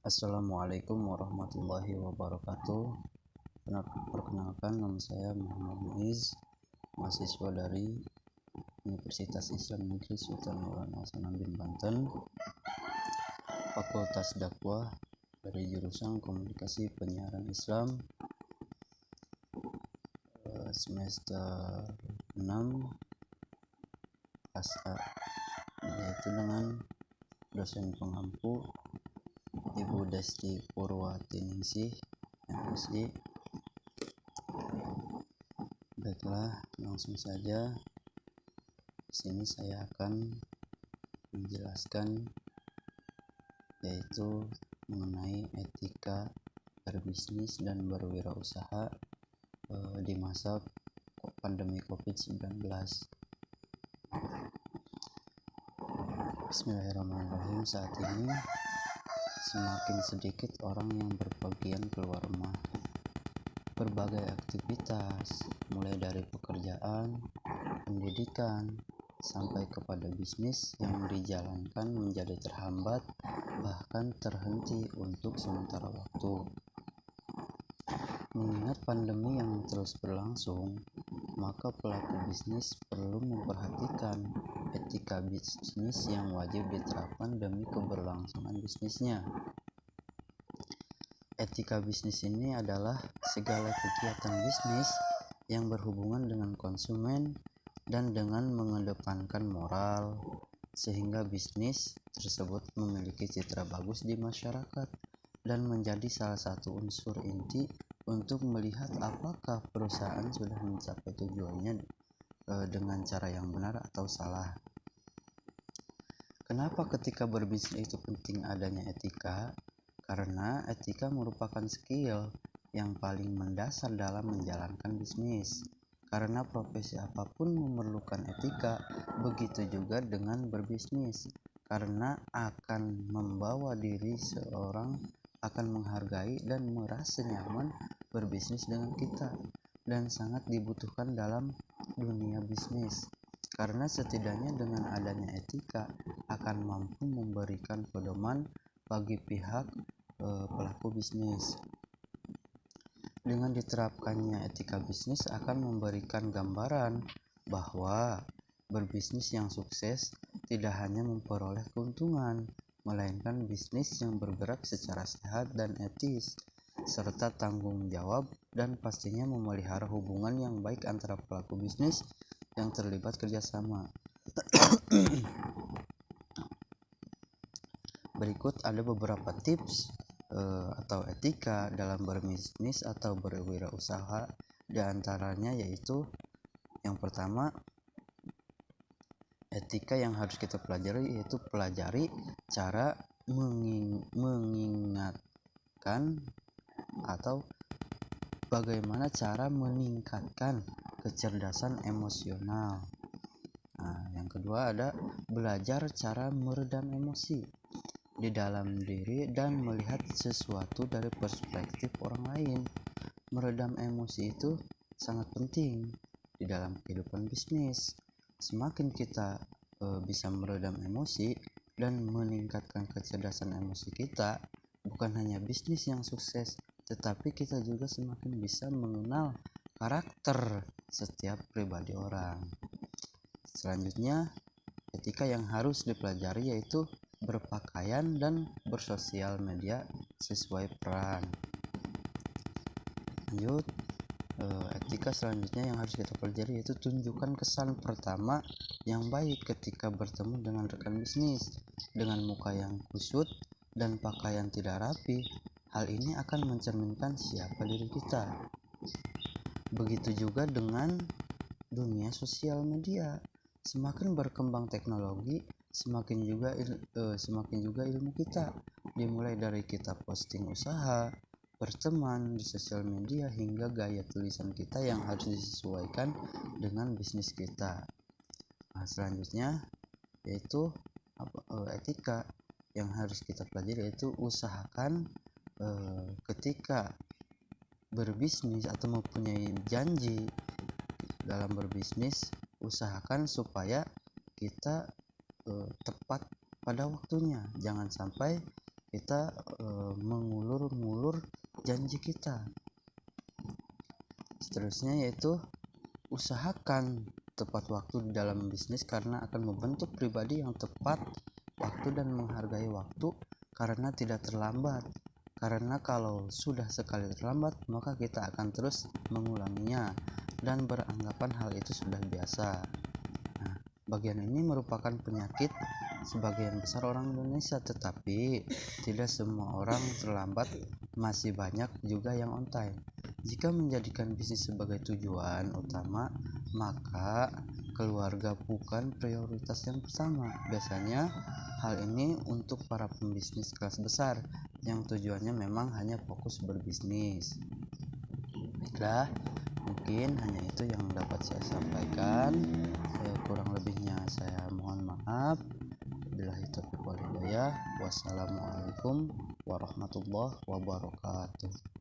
Assalamualaikum warahmatullahi wabarakatuh. Perkenalkan, nama saya Muhammad Muiz, mahasiswa dari Universitas Islam Negeri Sultan Maulana Hasanuddin Banten, Fakultas Dakwah dari jurusan Komunikasi Penyiaran Islam, semester 6 kelas A, yaitu dengan dosen pengampu Ibu Desti Purwatiningsih, MSI. Baiklah, langsung saja. Di sini saya akan menjelaskan yaitu mengenai etika berbisnis dan berwirausaha di masa pandemi COVID-19. Bismillahirrahmanirrahim. Saat ini semakin sedikit orang yang berpergian keluar rumah. Berbagai aktivitas, mulai dari pekerjaan, pendidikan, sampai kepada bisnis yang dijalankan menjadi terhambat, bahkan terhenti untuk sementara waktu. Mengingat pandemi yang terus berlangsung, maka pelaku bisnis perlu memperhatikan etika bisnis yang wajib diterapkan demi keberlangsungan bisnisnya. Etika bisnis ini adalah segala kegiatan bisnis yang berhubungan dengan konsumen dan dengan mengedepankan moral, sehingga bisnis tersebut memiliki citra bagus di masyarakat dan menjadi salah satu unsur inti untuk melihat apakah perusahaan sudah mencapai tujuannya dengan cara yang benar atau salah. Kenapa ketika berbisnis itu penting adanya etika? Karena etika merupakan skill yang paling mendasar dalam menjalankan bisnis. Karena profesi apapun memerlukan etika, begitu juga dengan berbisnis. Karena akan membawa diri seorang akan menghargai dan merasa nyaman berbisnis dengan kita, dan sangat dibutuhkan dalam dunia bisnis. Karena setidaknya dengan adanya etika akan mampu memberikan pedoman bagi pihak pelaku bisnis. Dengan diterapkannya etika bisnis akan memberikan gambaran bahwa berbisnis yang sukses tidak hanya memperoleh keuntungan, melainkan bisnis yang bergerak secara sehat dan etis, serta tanggung jawab dan pastinya memelihara hubungan yang baik antara pelaku bisnis yang terlibat kerjasama. Berikut ada beberapa tips atau etika dalam berbisnis atau berwirausaha. Di antaranya yaitu yang pertama, etika yang harus kita pelajari yaitu pelajari cara mengingatkan atau bagaimana cara meningkatkan kecerdasan emosional. Yang kedua ada belajar cara meredam emosi di dalam diri dan melihat sesuatu dari perspektif orang lain. Meredam emosi itu sangat penting di dalam kehidupan bisnis. Semakin kita bisa meredam emosi dan meningkatkan kecerdasan emosi kita, bukan hanya bisnis yang sukses, tetapi kita juga semakin bisa mengenal karakter setiap pribadi orang. Selanjutnya, etika yang harus dipelajari yaitu berpakaian dan bersosial media sesuai peran. Lanjut, etika selanjutnya yang harus kita pelajari yaitu tunjukkan kesan pertama yang baik ketika bertemu dengan rekan bisnis. Dengan muka yang kusut dan pakaian tidak rapi, hal ini akan mencerminkan siapa diri kita. Begitu juga dengan dunia sosial media. Semakin berkembang teknologi, semakin juga ilmu kita, dimulai dari kita posting usaha, berteman di sosial media, hingga gaya tulisan kita yang harus disesuaikan dengan bisnis kita. Selanjutnya yaitu etika yang harus kita pelajari yaitu usahakan ketika berbisnis atau mempunyai janji dalam berbisnis, usahakan supaya kita tepat pada waktunya. Jangan sampai kita mengulur-ngulur janji kita. Seterusnya yaitu usahakan tepat waktu di dalam bisnis karena akan membentuk pribadi yang tepat waktu dan menghargai waktu karena tidak terlambat. Karena kalau sudah sekali terlambat, maka kita akan terus mengulanginya dan beranggapan hal itu sudah biasa. Nah, bagian ini merupakan penyakit sebagian besar orang Indonesia, tetapi tidak semua orang terlambat, masih banyak juga yang on time. Jika menjadikan bisnis sebagai tujuan utama, maka keluarga bukan prioritas yang pertama. Biasanya hal ini untuk para pembisnis kelas besar yang tujuannya memang hanya fokus berbisnis. Baiklah, mungkin hanya itu yang dapat saya sampaikan. Kurang lebihnya saya mohon maaf. Billahi taufiq wal hidayah. Wassalamualaikum warahmatullahi wabarakatuh.